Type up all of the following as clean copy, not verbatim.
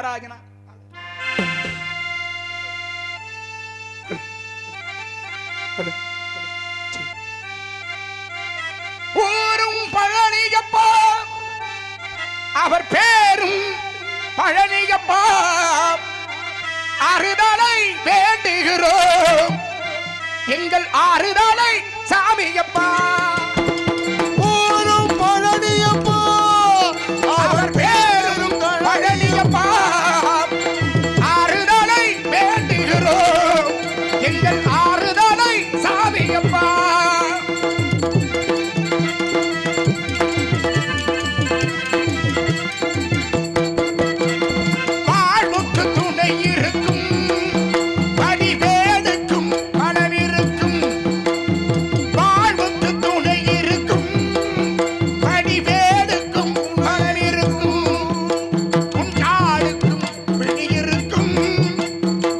நாராயணா. ஊரும் பழனியப்பா, அவர் பேரும் பழனியப்பா, அறுதலை வேண்டுகிறோம் எங்கள் ஆறுதலை சாமியப்பா. ஊரும் பழனியப்பா, அவர் பேரும் பழனியப்பா, ஆறுதலை வேண்டுகிறோம் எங்கள் ஆறுதலை சாமியப்பா. வாழ்வுக்கு துணை இருக்கும், வடிவேலுக்கும் மனமிருக்கும். வாழ்வுக்கு துணை இருக்கும், வடிவேலுக்கும் மனமிருக்கும். உன் காலுக்கும் விழியிருக்கும்,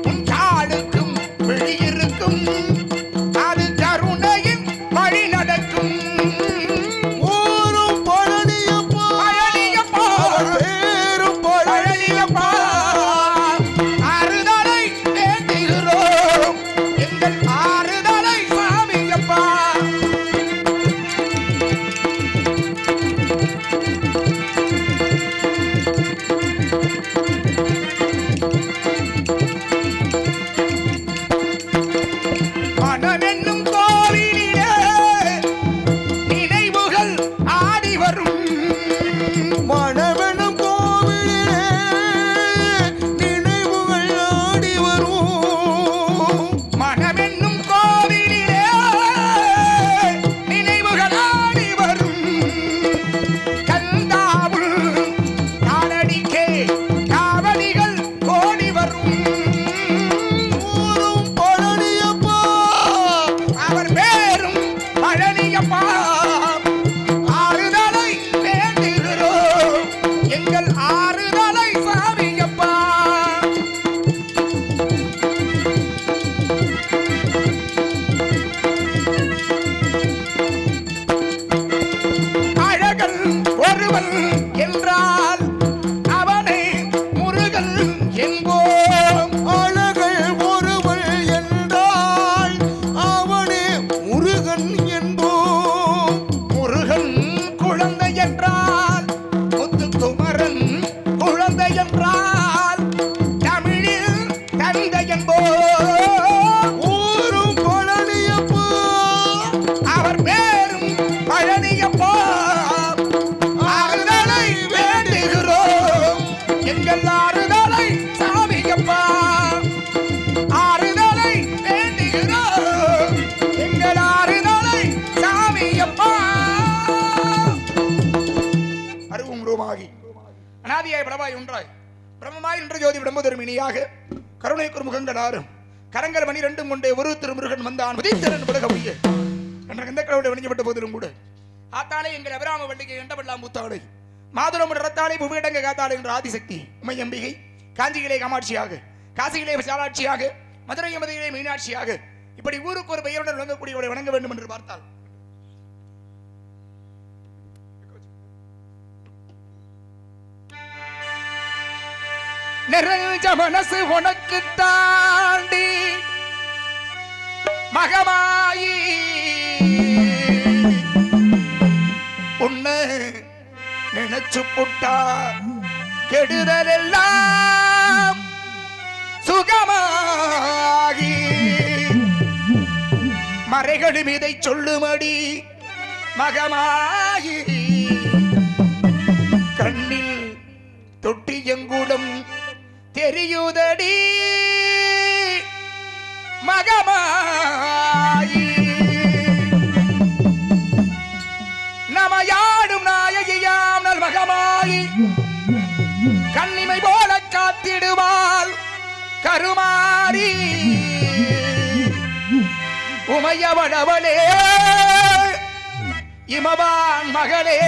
உன் காலுக்கும் விழியிருக்கும். அது கருணையின் வழி நடக்கும். ஊரும் பழனியப்பா, பழனியப்பா, பேரும் பழனியப்பா, ஆறுதலை வேண்டுகிறோம் எங்கள் ஆறுதலை சாமியப்பா. மனமென்னும் கோவிலிலே நினைவுகள் ஆடி வரும். மணவெனும் கோவிலிலே நினைவுகள் ஆடி வரும். மனமென்னும் கோவிலிலே நினைவுகள் ஆடி வரும். கந்தாவுள் காலடிக்கே காவடிகள் கோடி வரும். ஊரும் பழனியப்பா, அவர் பேரும் பழனியப்பா, ஆறுதலை வேண்டுகிறோம் எங்கள் ஆறுதலை சாமியப்பா. அழகன் ஒருவன் என்றால் அவனை முருகன் என்போம். அழகல் ஒருவள் என்றால் அவனே முருகன் என்போம். முருகன் குழந்தை என்றால், முத்துக்குமரன் குழந்தை என்றால் தமிழில் தந்தை என்போம். ஊரும் பழனியப்பா, அவர் பேரும் பழனியப்பா, ஆறுதலை வேண்டுகிறோம் எங்கள் ஆறுதலை சாமியப்பா. ஆறுதலை வேண்டுகிறோம் எங்கள் ஆறுதலை சாமியப்பா. அருவும் ரூமாகி அநாதியாய் பலவாய் ஒன்றாய் பிரம்மமாய் நின்ற ஜோதி விடம்புதரும் இனியாக கருணைக்குர் முகங்களாரும் கரங்கள் 12 கொண்டே ஒரு திருமுருகன் வந்தான் உதித்திரன் உலக ஒழிய என்ற கந்த கடவுளை வணிஞ்சப்பட்ட போதிலும் கூட ஆத்தாளை எங்கள் அபிராம வண்டிகை எண்டவெல்லாம் மூத்தாளை மாதுளம் ரத்தாளை புவியடங்க காத்தாளை என்ற ஆதிசக்தி உமை அம்பிகை காஞ்சியிலே காமாட்சியாக, காசியிலே விசாலாட்சியாக, மதுரை மதுரையிலே மீனாட்சியாக, இப்படி ஊருக்கு ஒரு பெயருடன் விளங்கக்கூடியவரை வணங்க வேண்டும் என்று பார்த்தால் நிறைஞ்ச மனசு உனக்கு தாண்டி மகமாயி உன்னை நினைச்சு புட்டா கெடுதல் எல்லாம் சுகமாகி மறைகளும் இதை சொல்லுமடி மகமாயி கண்ணில் தொட்டியங்குடம் தெரியுதடி மகமாயி நமையாடும் நாயகியாம் நல் மகமாயி கண்ணிமை போல காத்திடுவாள் கருமாரி உமையவளவளே இமவான் மகளே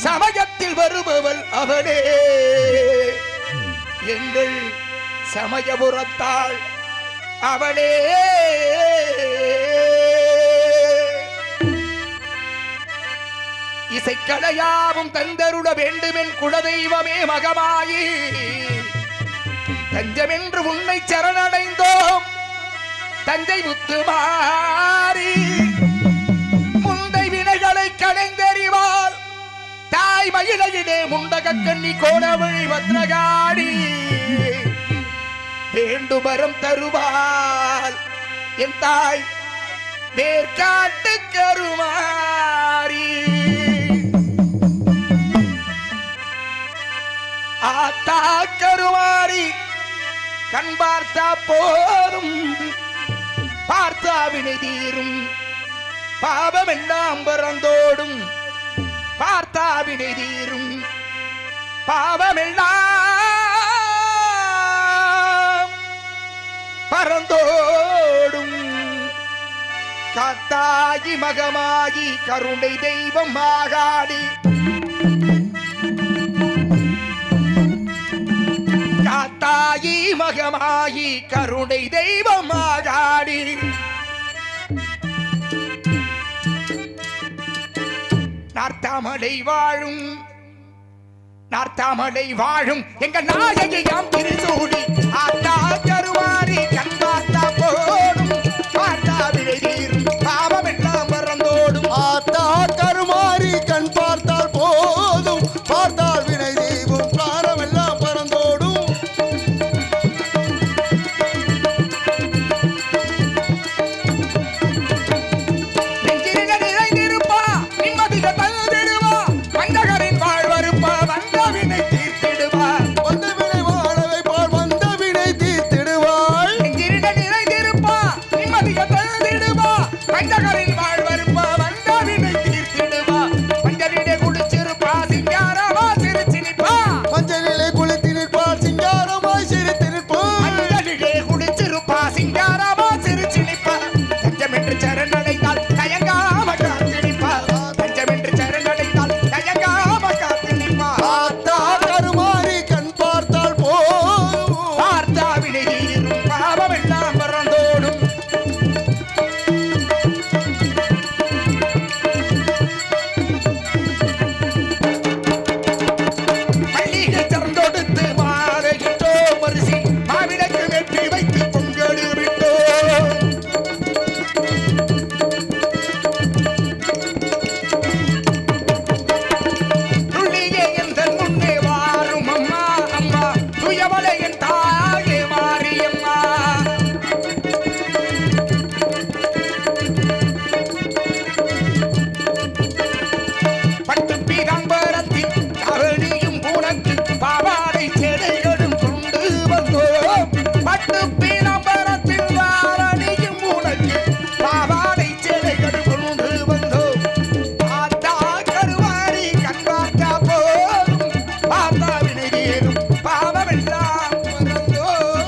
சமயத்தில் வருபவள் அவளே எங்கள் சமயபுரத்தாள் அவளே இசைக்கலையாவும் தந்தருட வேண்டுமென் குலதெய்வமே மகமாயி தஞ்சமென்று உன்னை சரணடைந்தோம் தஞ்சை முத்துமாரி முந்தை வினைகளை கடைந்தறிவாள் தாய் மகிழையிலே முண்டக கண்ணி கோடவழி பத்ரகாடி வேண்டுமரம் தருவாள் என் தாய் வேர்காட்டு கருமாரி ஆத்தா கருமாரி கண் பார்த்தா போதும் பார்த்தா வினை தீரும் பாவம் எல்லாம் பறந்தோடும் பார்த்தா வினை தீரும் பாவமெல்லாம் பறந்தோடும் காத்தாகி மகமாகி கருணை தெய்வம் ஆகாடி காத்தாயி மகமாகி கருணை தெய்வம் ஆகாடி நார்த்தாமலை வாழும் எங்க நாயகியாம் திருசூடி ஆத்தா கருமாரி கண் பார்த்தா போடும் பார்த்தா விடை தீரும் பாவம் எல்லாம் மறந்தோடும் ஆத்தா கருமாரி கண் பார்த்தால் போதும் பார்த்தால் வினை தெய்வம் பிராணம் எல்லாம் பறந்தோடும் நெஞ்சினில நிறைந்திருப்பா நிம்மதிக தந்திடுவா வந்தகரின் வாழ்வருப்பா வந்த வினை தீர்த்திடுவா வந்த வினை வாழ வைப்பாள் வந்த வினை தீர்த்திடுவாள் நெஞ்சினில நிறைந்திருப்பா நிம்மதிக தந்திடுவா வந்தகரின் வாழ்வருப்பா வந்த வினை தீர்த்திடுவா மஞ்சளிலே குளிச்சிருப்பா சிங்காரமா சிரிச்சு நிற்பா மஞ்சளிலே குளித்து நிற்பாள் சிங்காரமாய் சிரித்து நிற்பாள் மஞ்சளிலே குளிச்சிருப்பா சிங்காரமா சிரிச்சு நிற்பா தஞ்சமென்று சரணடைந்தால் தயங்காம காத்து நிற்பா தஞ்சமென்று சரணடைந்தால் தயங்காம காத்து நிற்பா ஆத்தா கருமாரி கண் பார்த்தால் போதும் பார்த்தா வினை தீரும் பாவம் எல்லாம் மறந்தோடும் மல்லிகை திறந்தொடுத்து மாலையிட்டோ மரிசி மாவிளக்கு வெற்றி வைத்து பொங்கல் விட்டோ துள்ளியே எந்த முன்னே வாரும் அம்மா அம்மா துயவளை என் தாயே மாரியம்மா பட்டு பீதாம்பரத்தில் கவனியும் உனக்கு பாவாடை சேலைகளும் கொண்டு வந்தோம் பட்டு பீதாம்பரத்தில் கவனியும் உனக்கு பாவாடை சேலைகளும் கொண்டு வந்தோம் ஆத்தா கருவாரி கண் பார்த்தா போதும் பார்த்தா வினை தீரும் பாவமெல்லாம் மறந்தோம்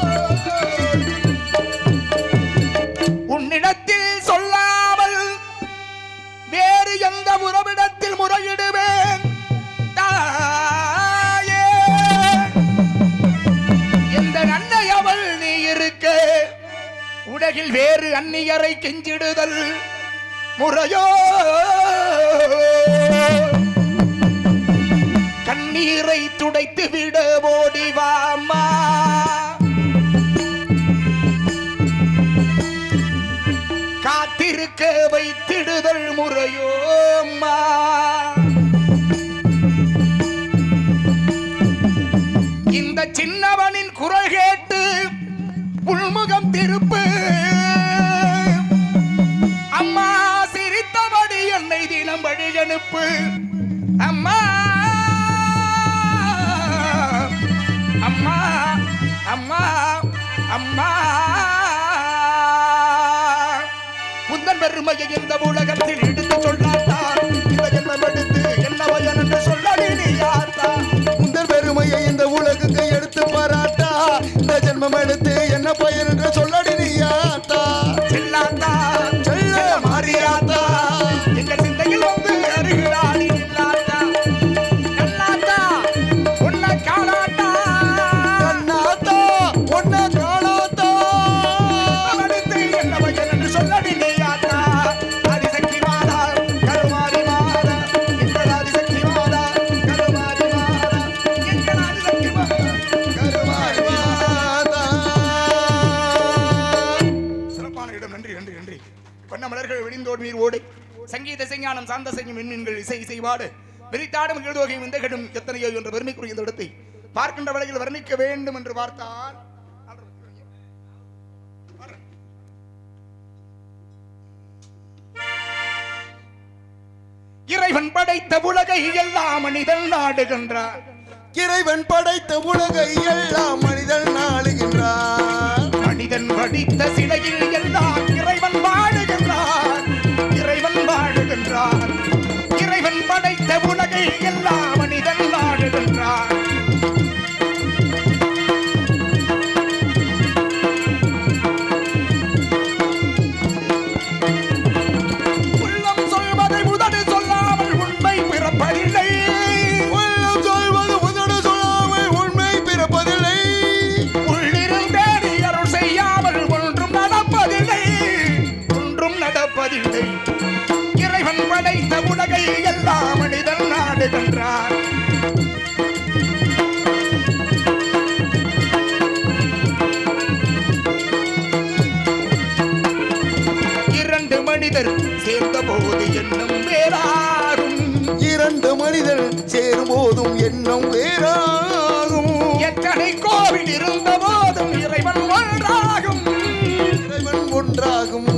உன்னிடத்தில் சொல்லாமல் வேறு எந்த உறவிடத்தில் முறையிடுவேன் தாயே எந்த அன்னை அவள் நீ இருக்க உலகில் வேறு அந்நியரை கெஞ்சிடுதல் முறையோ கண்ணீரை துடைத்து விட ஓடிவாமா காத்திருக்க வைத்திடுதல் முறையோ அம்மா இந்த சின்னவனின் குரல் கேட்டு உள்முகம் திருப்பு அம்மா சிரித்தபடி என்னை தினம் வழி அனுப்பு அம்மா அம்மா அம்மா அம்மா உந்தன் பெருமையை இந்த உலகத்தில் எடுத்து சொல்லாட்டா இந்த ஜென்மம் எடுத்து என்ன பயன் என்று சொல்லடி நீ யாத்தா உந்தன் பெருமையை இந்த உலகுக்கு எடுத்து பாராட்டா இந்த ஜென்மம் எடுத்து என்ன பயன் என்று சொல்லடி நீயாத்தா செல்லாத்தா செல்ல மாறியாத்தா எங்க சிந்தையில் வந்து அருகிலாடி நில்லாத்தா நல்லாத்தா உன்னை காணாட்டா கண்ணாத்தா உன்னை காணாத்தா அடுத்து என்ன பயன் என்று சொல்லடி நீ யாத்தா ஆதிசக்தி மாதா பொழிந்தோடு நீர் ஓடை சங்கீத செஞ்ஞானம் சாந்த செய்யும் மின்மீன்கள் இசை இசைவாடு விரித்தாடும் எழுதோகையும் இந்த கடும் எத்தனையோ என்ற பெருமைக்குரிய இந்த இடத்தை பார்க்கின்ற வேளையில் வர்ணிக்க வேண்டும் என்று பார்த்தால் இறைவன் படைத்த உலகை எல்லாம் மனிதன் நாடுகின்றார். இறைவன் படைத்த உலகை எல்லாம் மனிதன் நாடுகின்றார். மனிதன் படித்த சிலையில் எல்லாம் இறைவன் வாழுகின்றார். இறைவன் வாழுகின்றார். இறைவன் படைத்த உலகை எல்லாம் மனிதன் நாடுகின்றார். இறைவன் படைத்த உலகை எல்லாம் மனிதன் நாடுகின்றார். இரண்டு மனிதர் சேர்ந்த போது எண்ணம் வேறாகும். இரண்டு மனிதர் சேரும் போதும் எண்ணம் வேறாகும். எத்தனை கோவில் இருந்த போதும் இறைவன் ஒன்றாகும். இறைவன் ஒன்றாகும்.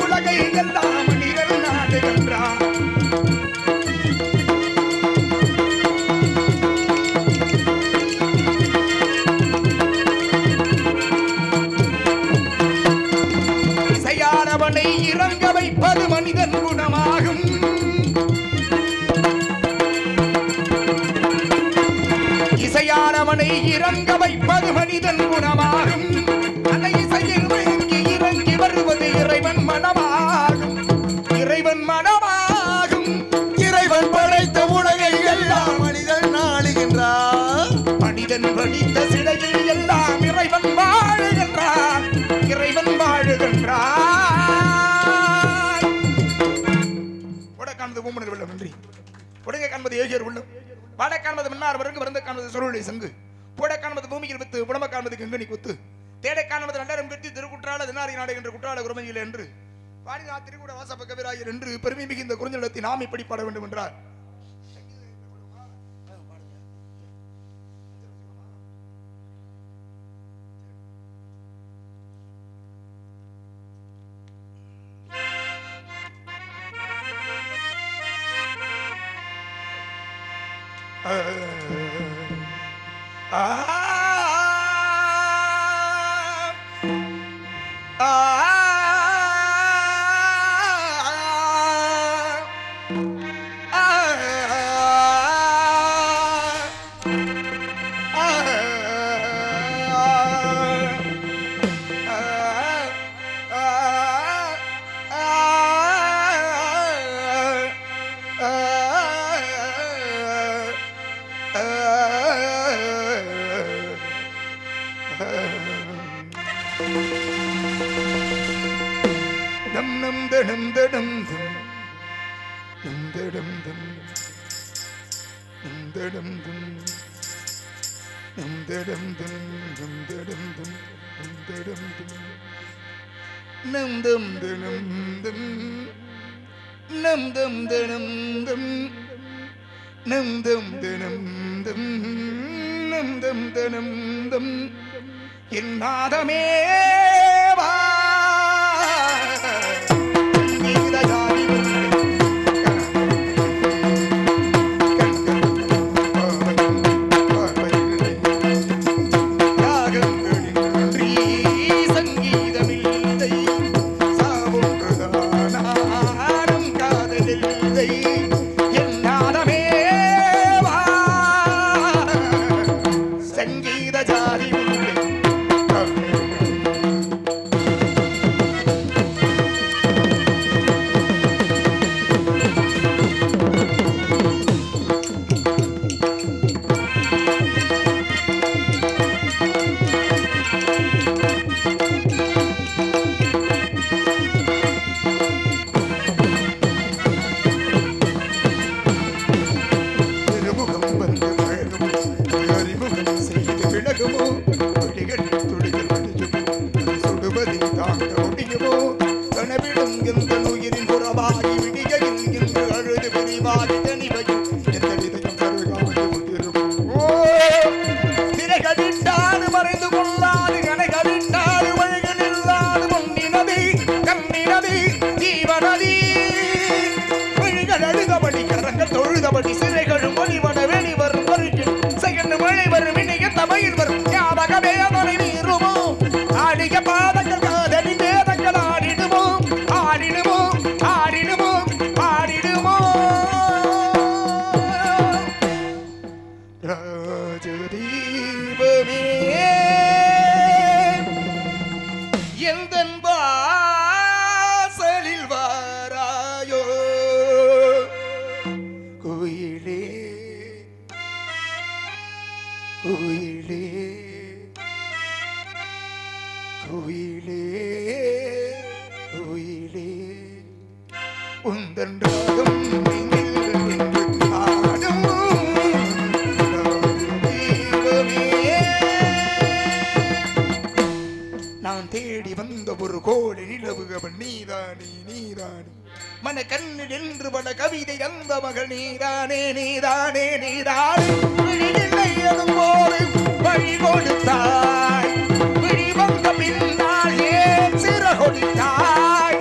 உலகை எல்லாம் மனிதன் நாடுகின்றார். இசையானவனை இறங்க வைப்பது மனிதன் குணமாகும். இசையானவனை இறங்க வைப்பது மனிதன் குணமாகும். அந்த இசையில் இறங்கி வருவது இறைவன் மனமாகும். இறைவன் மனமாகும். இறைவன் படைத்த உலகை எல்லாம் மனிதன் நாடுகின்றார். மனிதன் படித்த சிலையில் எல்லாம் இறைவன் வாழுகின்றார். இறைவன் வாழுகின்றார். உட காண்பது பூமணர் வெள்ளம் நன்றி. உடகை காண்பது ஏகியர் உள்ளம். பாட காண்பது மன்னார் வருங்கு வந்து காண்பது சொருளை சங்கு. போட காண்பது பூமியில் வித்து புடம காண்பது கங்கனி குத்து. தேடை காண்பது நண்டரம் பெற்றி திருக்குற்றால தினாரி நாடு என்ற குற்றால குரமையில் என்று பாடினா திருக்கூட வாசப்ப கவிராயர் என்று பெருமை மிகுந்த குறிஞ்சலத்தை நாம் இப்படி பாட வேண்டும் என்றார். என் நாதமே வா சங்கீத ஜாதி ராஜதீபமே எந்தன் வாசலில் வாராயோ கோயிலே கோயிலே கோயிலே கோயிலே உந்தன் ராகம் நான் தேடி வந்த ஒரு கோடி நிலவுகவன் நீதானே நீதானே மன கண்ணில் என்று பல கவிதை அந்த மகள் நீதானே நீதானே நீதானே விழியில்லை போது வழி கொடுத்தாய் விழி வந்த பின்னால் ஏன் சிற கொடுத்தாய்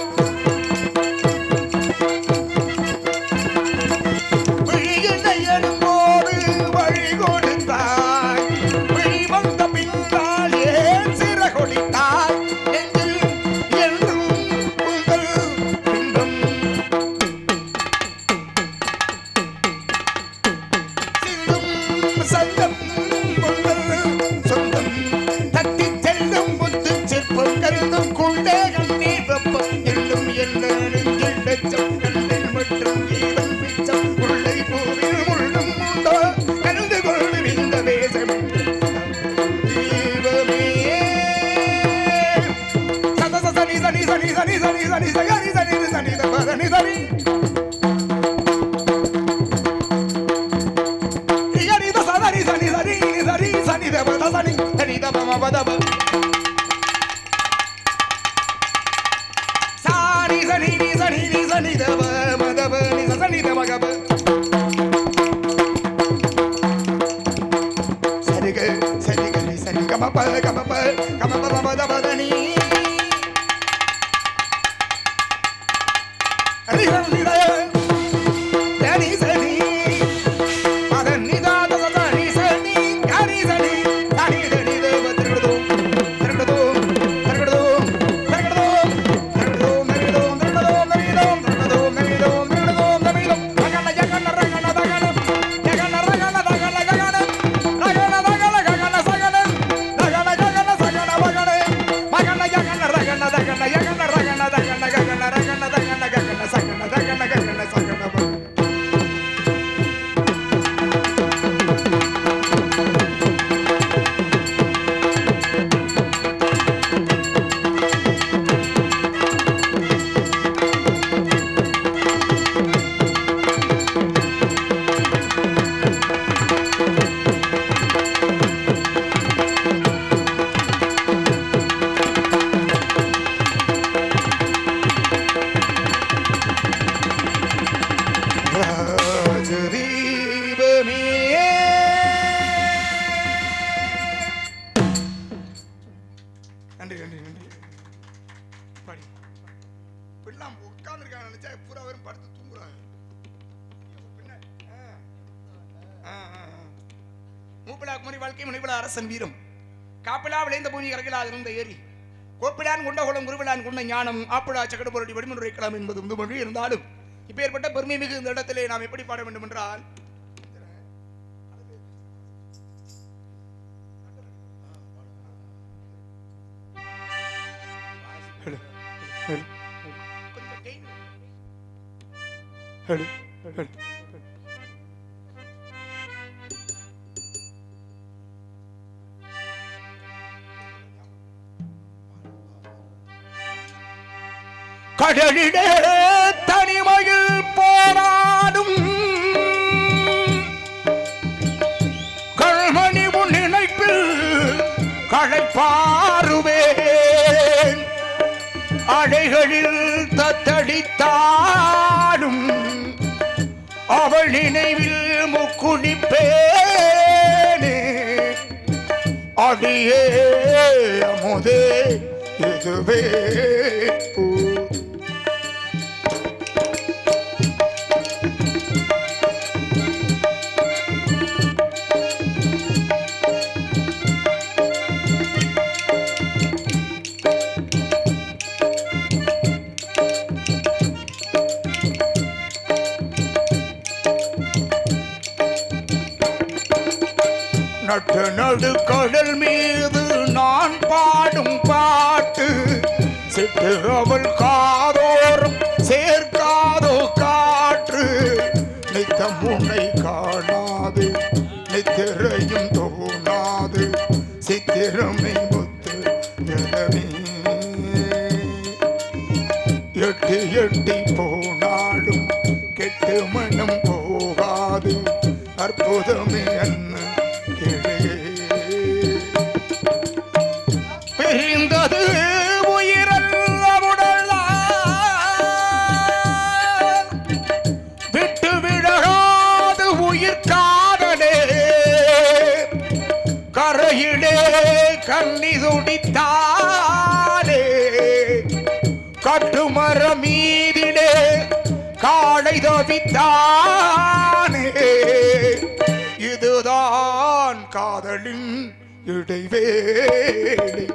விழியில்லை போது வழி கொடுத்தாய் விழி வந்த பின்னால் ஏன் சிற கொடுத்தாய் அரசன் வீரம் காப்பிலா விளைந்த பூமி கரைகளாக இருந்த ஏரி கோப்பிலான் கொண்ட குளம் குருவிலான் கொண்ட ஞானம் ஆப்பிளா சக்கடு பொருட்டி வடிமுறைக்கலாம் என்பது முதுமொழி இருந்தாலும் இப்பேற்பட்ட பெருமை மிகு இந்த இடத்திலே நாம் எப்படி பாட வேண்டும் என்றால் கடலிலே தனிமையில் போராடும் கண்மணி உன் நினைப்பில் களைப்பாருவேன் அலைகளில் தத்தளித்தாடும் அவள் நினைவில் முக்குளிப்பேனே அடியே அமுதே இதுவே நட்டு நடுக்கடல் மீது நான் பாடும் பாட்டு சிட்டு அவள் காதோறும் சேர்க்காதோ காற்று நித்தம் உன்னை காணாது நித்திரையும் தோணாது சித்திரமை முத்து எதமே எட்டி எட்டி போனாலும் கெட்டு மனம் போகாது அற்புதமே அன்ன பிரிந்தது உயிரல்ல உடல் விட்டு விழகாது உயிர் காதலே கரையிலே கண்ணி துடித்தாலே கட்டுமர மீதிலே காளை தவித்தானே இதுதான் காதலின் இடைவேளை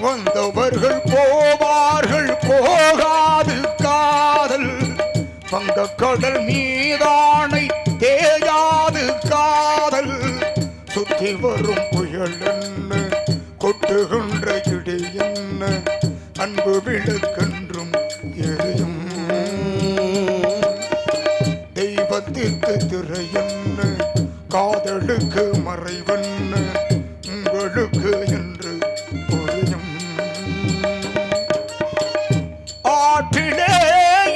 வந்தவர்கள் போவார்கள் போகாது காதல் வங்கக்கடல் மீதானை தேயாது காதல் சுற்றி வரும் புயல் என்ன கொட்டுகின்ற இடி என்ன அன்பு விளக்கென்றும் எரியும் தெய்வத்திற்கு திரை என்ன காதலுக்கு மறைவென்ன உங்களுக்கு என்று புரியும் ஆற்றிலே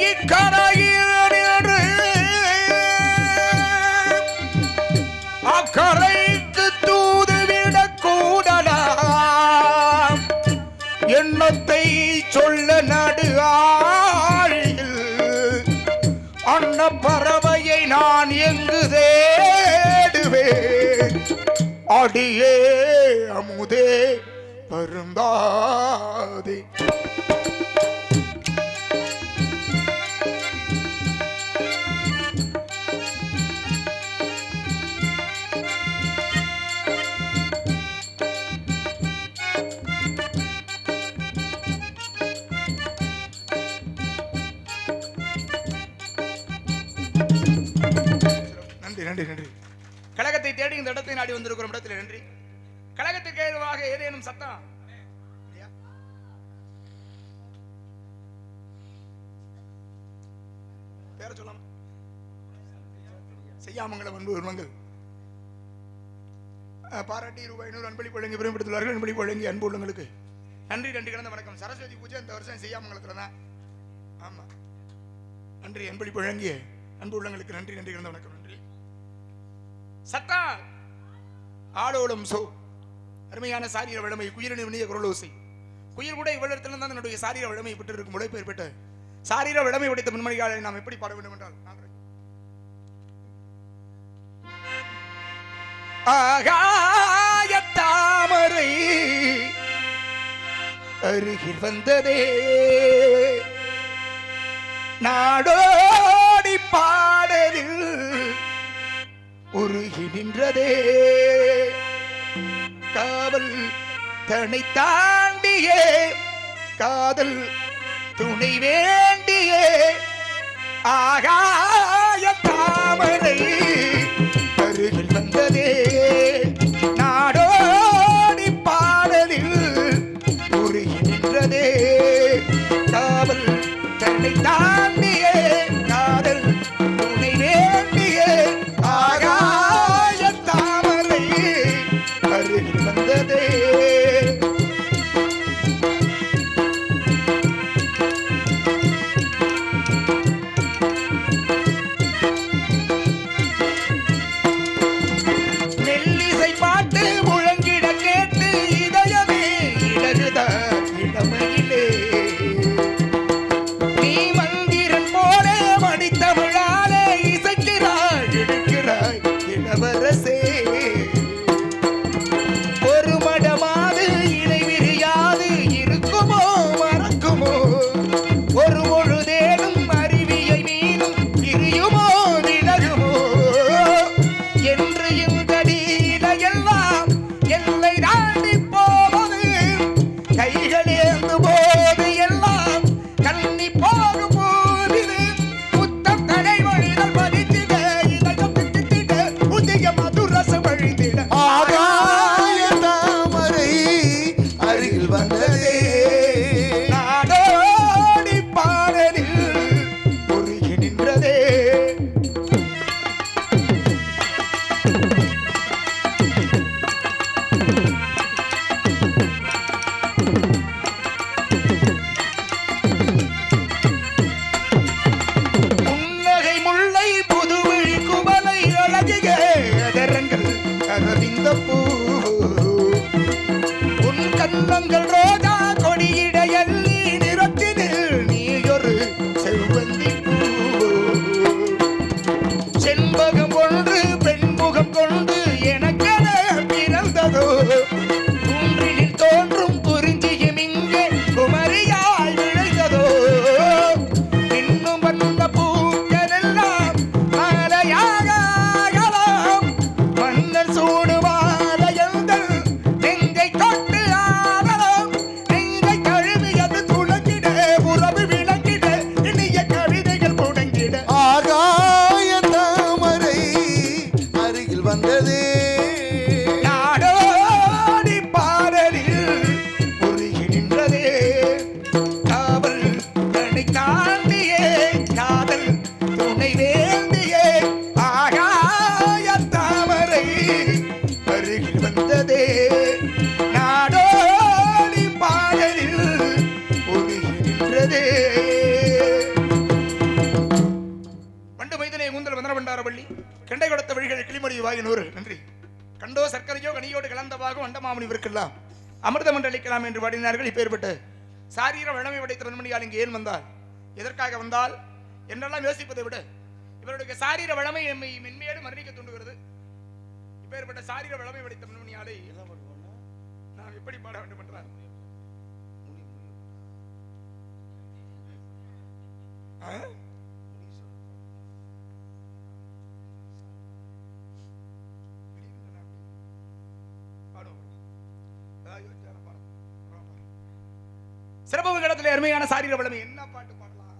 இக்கரையில் நின்று அக்கரைக்கு தூதுவிடக் கூடலாம் எண்ணத்தை சொல்ல நடு ஆழியில் அன்ன பறவையை நான் எங்கு தேடுவேன் அடியே அமுதே பருந்தாதே நன்றி நன்றி நன்றி கழகத்தை தேடி இந்த இடத்தை நாடி வந்திருக்கிறோம் இடத்தில் நன்றி கழகத்திற்கு ஏதுவாக ஏதேனும் சத்தம் பேர சொல்லாம செய்யாமங்கலம் அன்பு உருவங்கள் பாராட்டி ரூபாய் 500 அன்பளிப்பு வழங்கி பெருமைப்படுத்துள்ளார்கள் அன்பளிப்பு வழங்கி அன்பு உள்ளங்களுக்கு நன்றி நன்றி கலந்த வணக்கம் சரஸ்வதி பூஜை இந்த வருஷம் செய்யாமங்கலத்துல தான் ஆமா நன்றி அன்பளிப்பு வழங்கிய அன்பு உள்ளங்களுக்கு நன்றி நன்றி கலந்த வணக்கம் நன்றி சத்தா ஆளோடும் சோ அருமையான சாரீர வளமை குயிரின் வினிய குரலோசை குயில் கூட இவ்விடத்திலிருந்து தான் என்னுடைய சாரீர வளமை பெற்று இருக்கும் உழைப்பு ஏற்பட்ட சாரீர வளமை உடைத்த முன்மணிகளை நாம் எப்படி பாட வேண்டும் என்றால் ஆகாய தாமரை அருகில் வந்ததே நாடோடி பாடலில் உருகி நின்றதே காவல் தன்னை தாண்டியே காதல் துணை வேண்டியே ஆகாய தாமரை அருகில் வந்ததே நாடோடி பாடலில் உருகி நின்றதே காவல் தன்னை தாண்டியே காதல் துணை வேண்டியே ஆகாய தாமரை அருகில் வந்ததே மெல்லிசை பாட்டு முழங்கிட கேட்டு இதயமே இடகுத இளமையிலே நீ மந்திரன் போலே மங்கள் ரோஜா கொடியிட எல்லி நிறத்தினில் நீ ஒரு செவ்வந்தி செண்பகம் ஒன்று பெண்முகம் கொண்டு எனக்கென பிறந்ததோ குன்றினில் தோன்றும் குறிஞ்சியும் இங்கே குமரியாய் விளைந்ததோ இன்னும் வந்த பூக்களெல்லாம் மாலையாகலாம் மன்னர் சூடுவாலையங்கள் நெஞ்சை தொட்டு ஆடலாம் நெஞ்சை கழுவியது துளங்கிட உறவு விளங்கிட இனிய கவிதைகள் முடங்கிட ஆகாய தாமரை அருகில் வந்ததே நாடோடி பாடலில் உருகி நின்றதே காவல் தன்னை தாண்டியே காதல் துணை வேண்டியே ஆகாய தாமரை அருகில் வந்ததே நாடோடி பாடலில் உருகி நின்றதே வண்டு மைதனை கூந்தல் வந்தன பண்டாரவள்ளி கெண்டை கொடுத்த வழிகள் கிளிமொழி வாயினூறு நன்றி கண்டோ சர்க்கரையோ கனியோடு கலந்தவாகும் அண்டமாமணி விற்கலாம் அமிர்தம் என்று அளிக்கலாம் என்று பாடினார்கள். இப்பேற்பட்ட சாரீர வழமை படைத்த நன்மணியால் இங்கு ஏன் வந்தால் எதற்காக வந்தால் என்றெல்லாம் யோசிப்பதை விட இவருடைய சாரீர வழமை எம்மை மென்மேலும் மரணிக்க தூண்டுகிறது. இப்பேற்பட்ட சாரீர வழமை படைத்த நன்மணியாலை நாம் எப்படி பாட வேண்டும் என்றார் சிறப்பு இடத்துல அருமையான சாரீர வளமை என்ன பாட்டு பாடலாம்?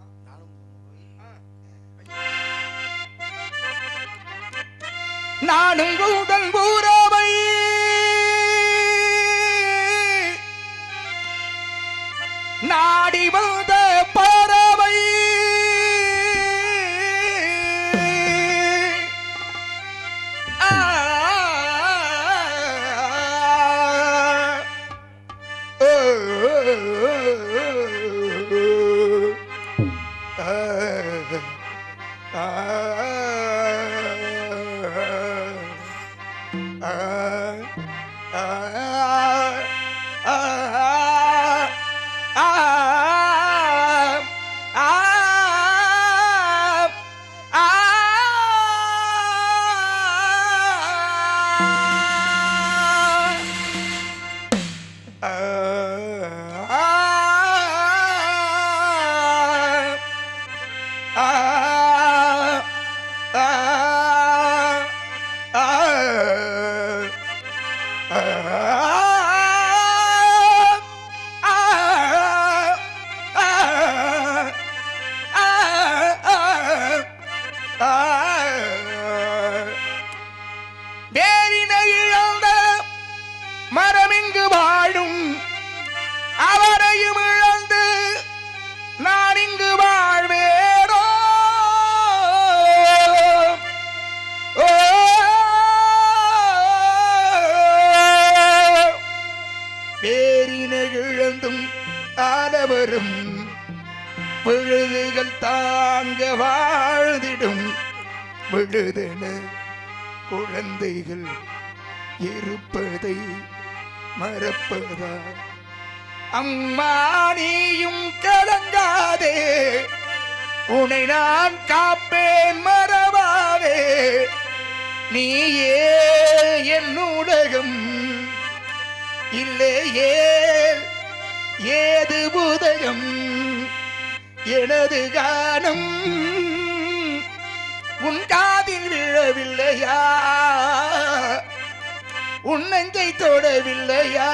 நானும் கூடல் ஊராவை நாடி வந்த பாராவை மரமிங்கு வாழும் அவரையும் இழந்து நான் இங்கு வாழ்வேனோ பேரினை இழந்தும் ஆனவரும் விழுதுகள் தாங்க வாழ்ந்திடும் விழுதென குழந்தைகள் இருப்பதை மறப்பதா அம்மா நீயும் கலங்காதே உன்னை நான் காப்பேன் மறவாதே நீயே என் உலகம் இல்லையே ஏது உதயம் எனது கானம் உன் காதில் விழவில்லையா உன் நெஞ்சை தொடவில்லையா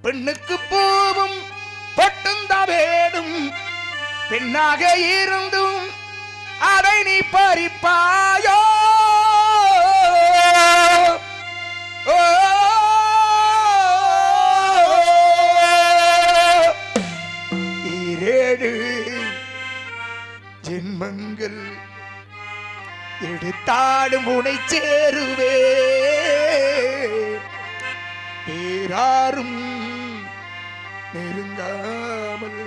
பெண்ணுக்கு பூவும் பொட்டுந்தவேடும் பெண்ணாக இருந்தும் அதை நீ பறிப்பாயோ ஈரேழு ஜென்மங்கள் எடுத்தாடும் உனை சேருவே பேராரும் நெருங்காமல்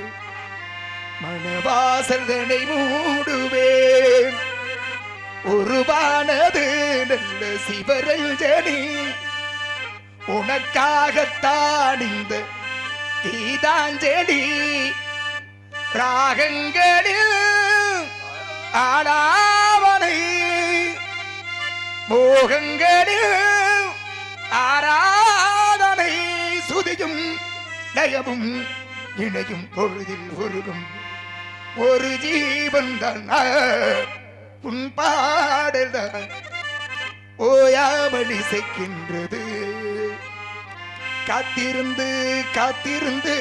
மனவாசல் தனை மூடுவேன் உருவானது நல்ல சிவரஞ்சனி உனக்காகத்தான் இந்த கீதாஞ்சலி ராகங்களில் ஆடாவனை மோகங்களில் ஆராதனை சுதியும் லயமும் இணையும் பொழுதில் உருகும் ஒரு ஜீவன் தான் உன் பாடல் தான் ஓயாமல் இசைக்கின்றது. காத்திருந்து காத்திருந்து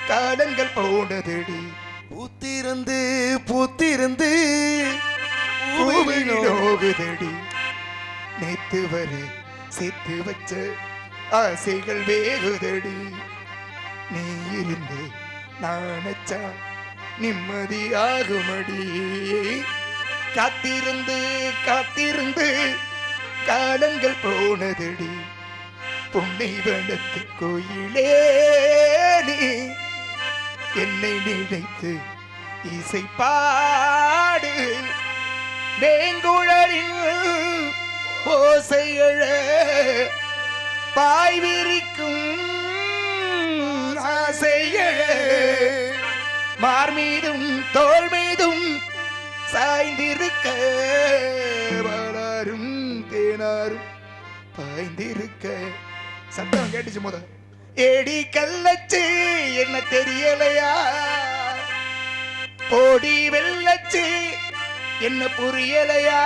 காலங்கள் போனதடி பூத்திருந்து பூத்திருந்து பூவினோகுதடி நேத்து வரை சேர்த்து வச்ச ஆசைகள் வேகுதடி நீ இருந்து நானச்சா நிம்மதியாகுமடி. காத்திருந்து காத்திருந்து காலங்கள் போனதடி பொன்னை வளர்த்து கோயிலே நீ என்னை நினைத்து இசை பாடு வேங்குழலின் ஓசையழ பாய் விரிக்கும் ஆசையழ மார்மீதும் தோல் மீதும் சாய்ந்திருக்க வளரும் தேனாரும் பாய்ந்திருக்க. சத்தம் கேட்டுச்சு முத ஏடி கல்லச்சு என்ன தெரியலையா போடி வெள்ளச்சு என்ன புரியலையா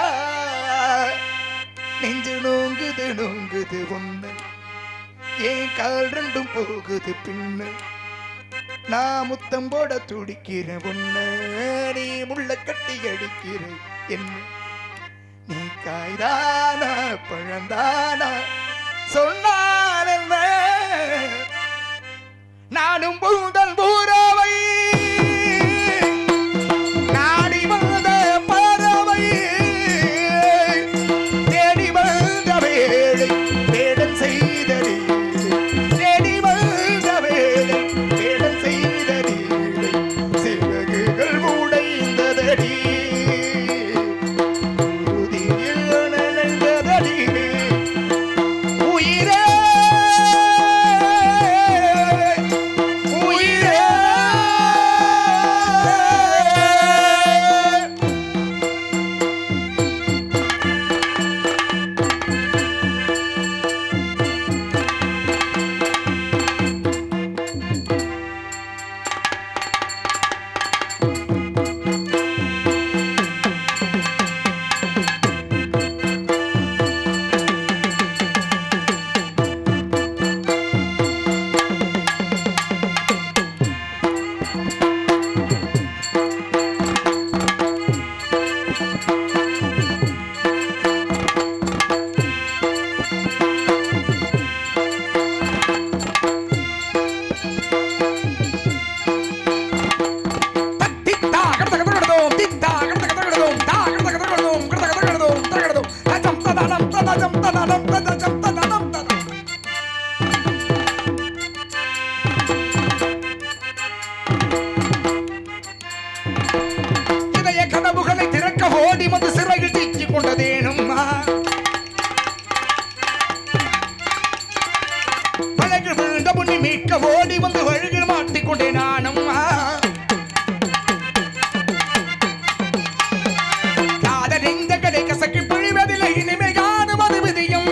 நெஞ்சு நோங்குது நோங்குது ஒண்ணு ஏன் கால் ரெண்டும் போகுது பின்ன நான் முத்தம் போட துடிக்கிறேன் ஒண்ணு நீ முள்ள கட்டி அடிக்கிற என்ன நீ காய்தானா பழந்தானா சொன்னால் என்ன நானும் பூந்தல் பூராவை நாடி வந்த பறவை தேடி வந்த வேளை வேடம் செய்தடி தேடி வந்த வேளை வேடம் செய்தடி சிறகுகள் உடைந்ததடி உறுதியில் நனைந்ததடி உயிரே உயிரே. இதய கதவுகளை திறக்க ஓடி வந்து சிறையில் தீக்கிக் கொண்டதேனும் பழகில் விழுந்த முன்னி மீட்க ஓடி வந்து வழுகில் மாட்டிக்கொண்டே நானும் காதலிந்த கடை கசக்கி பிழிவதில்லை இனிமே காணும் அது விதியும்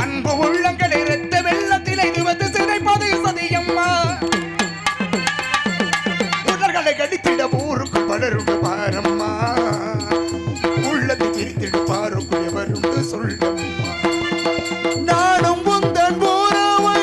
அன்பு உள்ளங்களை இரத்த வெள்ளத்தில் இதுவது சிதைப்பது சதியம்மா உடல்களை கடித்திட ஊருக்கு பலருண்டு பாரம்மா உள்ளத்தை பிரித்திட பாருக்கு எவருண்டு சொல்லம்மா. நானும் உந்தன் பூரவை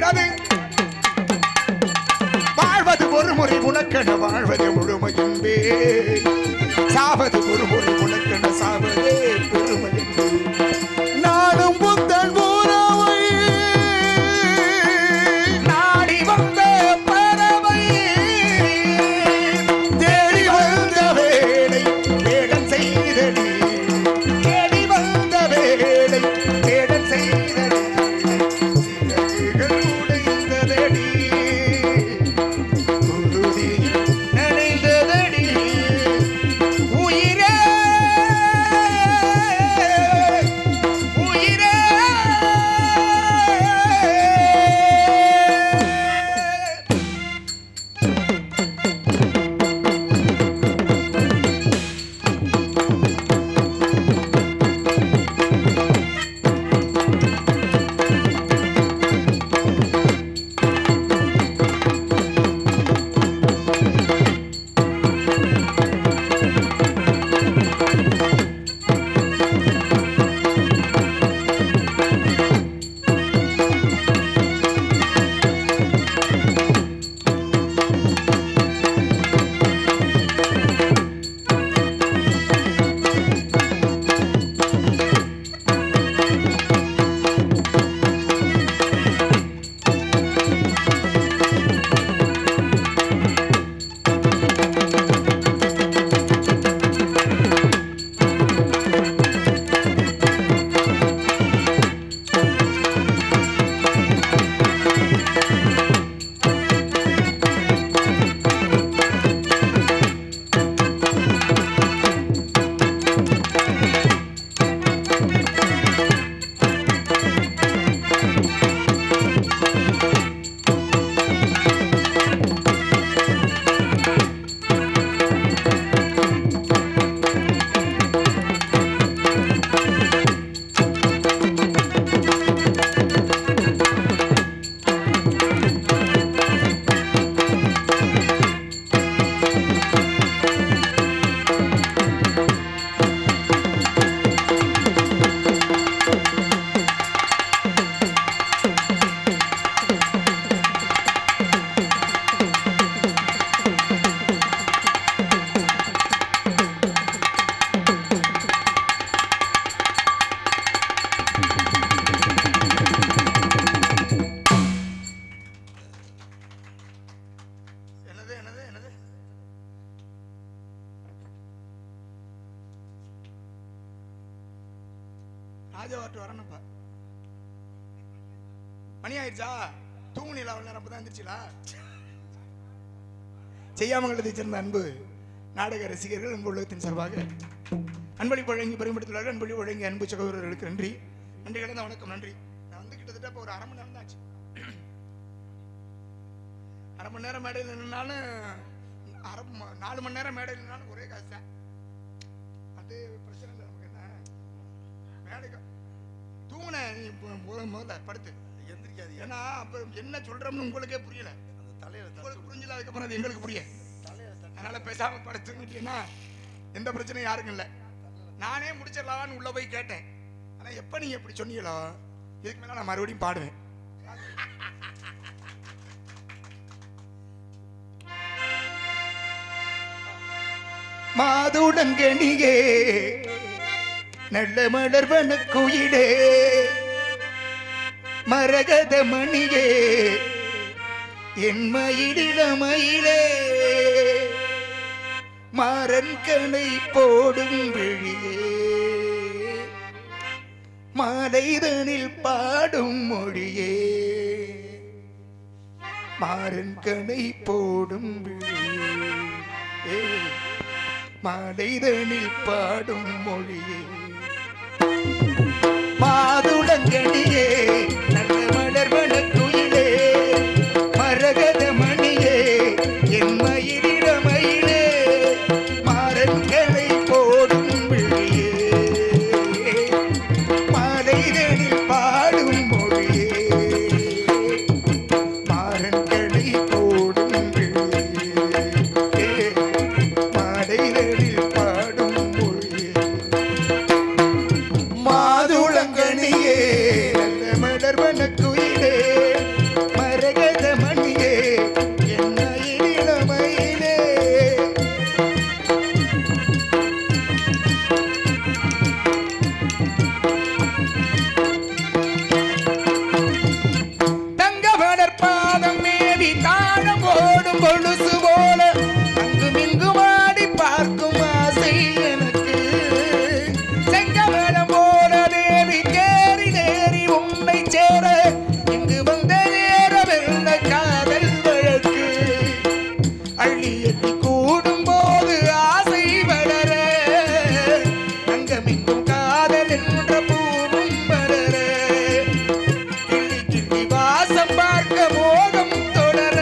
பாடுகிறது. வாழ்வது ஒரு முறை உனக்கென வாழ்வதே முழுமையின்பே, சாவது ஒரு முறை உனக்கென சாவதே பெருமையின்பே. நானும் புத்தன் உறவை நாடி வந்த பறவை தேடி வந்த வேலை வேடம் செய்தடி, தேடி வந்த வேலை வேடம் செய்தடி, சிறகுகள் உடைந்ததடி, குருதியில் நனைந்ததடி, உயிரே உயிரே. என்னது என்னது என்னது? ராஜாவாட்டு வரணும்ப்பா. மணி ஆயிடுச்சா? தூங்குனீங்களா? அவ்வளோ நேரம் அப்பதான் எந்திரிச்சிங்களா? செய்யாமங்களதை சேர்ந்த அன்பு நாடக ரசிகர்கள் அன்பு உலகத்தின் சார்பாக அன்பளிப்பு வழங்கி பெருமைப்படுத்துள்ளார்கள். அன்பளிப்பு வழங்கி அன்பு சகோதரர்களுக்கு நன்றி. நன்றி கலந்த வணக்கம். நன்றி. நான் வந்து கிட்டத்தட்ட இப்போ ஒரு அரை மணி நேரம் தான் ஆச்சு. அரை மணி நேரம் மேடையில் நின்னாலும் 4 மணி நேரம் மேடையில் நின்னாலும் ஒரே காசு தான். அது பிரச்சனை இல்லை. நமக்கு என்ன மேடைக்கு தூங்கின நீ முதல்ல படுத்து எந்திரிக்காது. ஏன்னா அப்போ என்ன சொல்றோம்னு உங்களுக்கே புரியல. அந்த தலையில உங்களுக்கு புரிஞ்சல, அதுக்கப்புறம் அது எங்களுக்கு புரிய. அதனால பேசாம படுத்துக்கிட்டீங்கன்னா எந்த பிரச்சனையும் யாருக்கும் இல்லை. நானே முடிச்சிடலான்னு உள்ள போய் கேட்டேன். ஆனா எப்ப நீங்க எப்படி சொன்னீங்களோ இதுக்கு மேல நான் மறுபடியும் பாடுவேன். மாதுடங்கணியே நல்ல மலர்வன குயிலே மரகத மணியே என் மயிலிளமயிலே மாறன் கணை போடும் விழியே மாலைதனில் பாடும் மொழியே மாறன் கணை போடும் விழியே மாலைதனில் பாடும் மொழியே மாதுளங்கணியே நல்ல மலர்வன குயிலே மரகத மணியே என் மயிலிளமயிலே மாறன் கணை போடும் விழியே மாலைதனில் பாடும் மொழியே மாறன் கணை போடும் விழியே மாலைதனில் பாடும் மொழியே மாதுளங்கணியே நல்ல மலர் போடும் கொலுசு போல அங்கும் இங்கும் ஆடி பார்க்கும் ஆசை எனக்கு செங்கமலம் போல தேவி தேறி தேறி உன்னை சேர இங்கு வந்த நேரமெல்ல காதல் வழக்கு அள்ளி எட்டி கூடும் போது ஆசை வளர அங்கமிங்கும் காதல் என்ற பூவும் வளர கிள்ளி கிள்ளி வாசம் பார்க்க மோகம் தொடர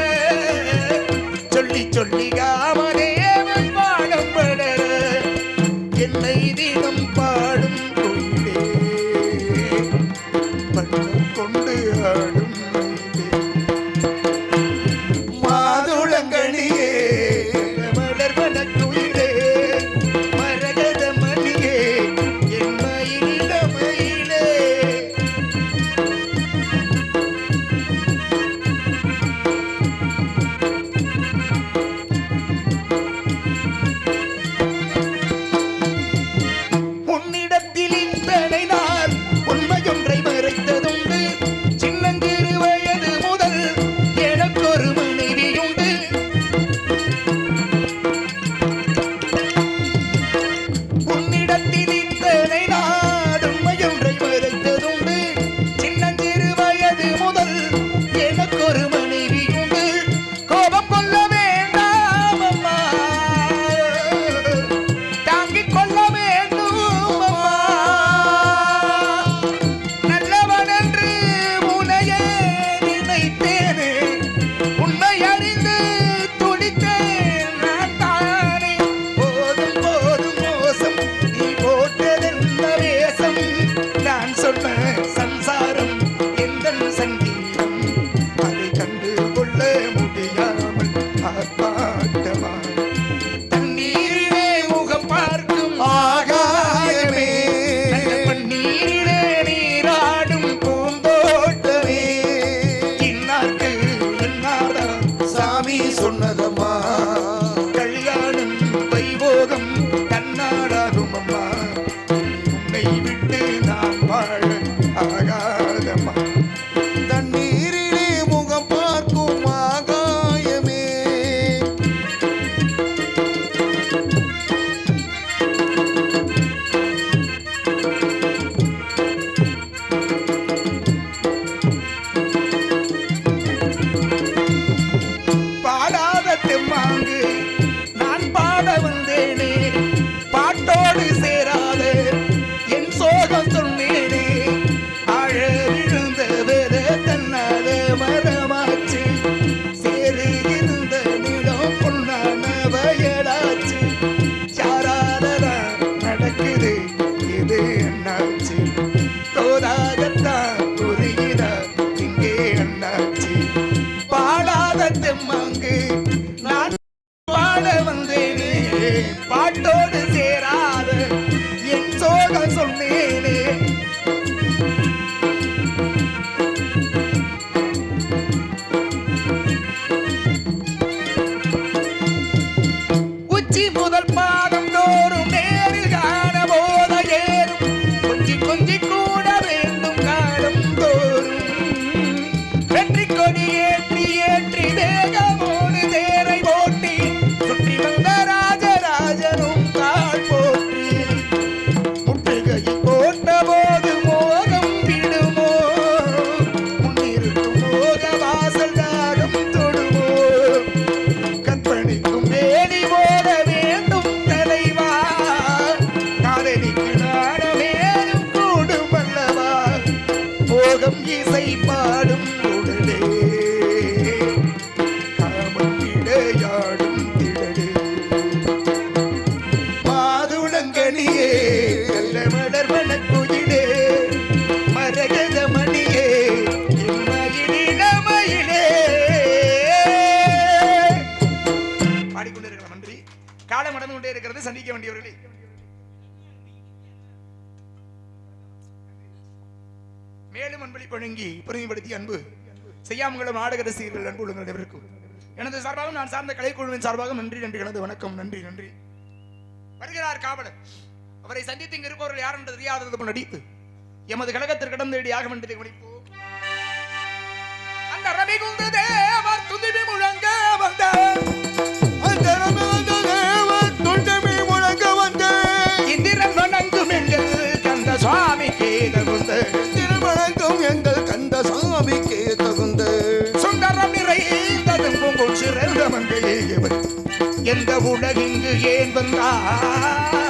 சொல்லி சொல்லி காமதேவன் பாடம் படர என்னை தினம் பாடும் கொண்டே பட்டம் கொண்டு ஆடும் மாதுளங்கனியே மலர் வனக்குயிலே மரகத மணியே என் மயிலிட மயிலே உன்னிடத்தில் இத்தனை நாள் உண்மையொன்றை மறைத்ததுண்டு சின்னஞ்சிறு வயது முதல் எனக்கொரு மனைவியுண்டு உன்னிடத்தில் இத்தனை நாள் உண்மையொன்றை மறைத்ததுண்டு சின்னஞ்சிறு வயது முதல் எனக்கொரு மனைவியுண்டு கோபம் கொள்ள வேண்டாம் அம்மா தாங்கிக் கொள்ள வேண்டும் அம்மா நல்லவன் என்று உன்னையே நினைத்தேனே உண்மை அறிந்து துடித்தேன் நான் தானே போதும் போதும் மோசம் நீ போட்டதென்ன வேஷம் நான் சொன்ன சம்சாரம் எந்தன் சங்கீதம் அதை கண்டு கொள்ள முடியாமல் ஆர்ப்பாட்டமா தண்ணீரிலே முகம் பார்க்கும் ஆகாயமே நல்ல பன்னீரிலே நீராடும் பூந்தோட்டமே இன்னார்க்கு என்னாரா சாமி சொன்னதம்மா கல்யாணம் வைபோகம் தன்னாடாகும் அம்மா உன்னை விட்டு நான் வாழ ஆகாதம்மா தண்ணீரிலே முகம் பார்க்கும் ஆகாயமே பாடாத தெம்மாங்கு நான் பாட வந்தேனே பாட்டோடு சேராத என் சோகம் சொன்னேனே ஆழ விழுந்த வேற தன்னாத மரமாச்சு சேரு இருந்த நிலம் பொன்னான வயலாச்சு சாராததா நடக்குது இது என்னாச்சு தோதாகத்தான் புரியுதா இங்கே என்னாச்சு பாடாத தெம்மாங்கு நான் பாட வந்தேனே பாட்டோடு சேராத என் சோகம் சொன்னேனே உச்சி முதல் பாதம் தோறும் நேரில் காண போத ஏறும் கொஞ்சி கொஞ்சி கூட வேண்டும் காலம் தோறும் வெற்றி கொடி ஏற்றி ஏற்றி வேகமோடு தேரை ஓட்டி சுற்றி வந்த ராஜராஜனும் தாழ் போற்றி முற்றுகையில் போட்ட போது மோகம் விடுமோ முன்னிருக்கும் மோக வாசல் தாகம் தொடுமோ கற்பனைக்கும் வேலி போட வேண்டும் தலைவா காதலிக்கு நாடமேலும் கூடும் அல்லவா போகம் இசை பாடும் உடலே காமம் விளையாடும் திடலே மாதுளங்கனியே நல்ல மலர் வனக்குயிலே மரகத மணியே என் மயிலின மயிலே பாடிக்கொண்டிருக்கிற மன்றி காலம் நடந்து கொண்டே இருக்கிறது சந்திக்க வேண்டியவர்களே மேலும் அன்பளி பழங்கி பெருமைப்படுத்தி அன்பு செய்யாமங்களும் நாடக ரசிகர்கள் அன்பு உள்ளங்கள் அனைவருக்கும் எனது சார்பாகவும் நான் சார்ந்த கலைக்குழுவின் சார்பாக நன்றி நன்றி எனது வணக்கம் நன்றி நன்றி வருகிறார் காவலர் அவரை சந்தித்து இங்கு இருப்பவர்கள் யார் என்று தெரியாதது போல் நடித்து எமது கழகத்திற்கு இடம் தேடி ஆக வேண்டியதை கவனிப்போம் அந்த ரவி குந்து தேவர் துதிபி முழங்க வந்த எந்த உலகிங்கு ஏன் வந்தாய்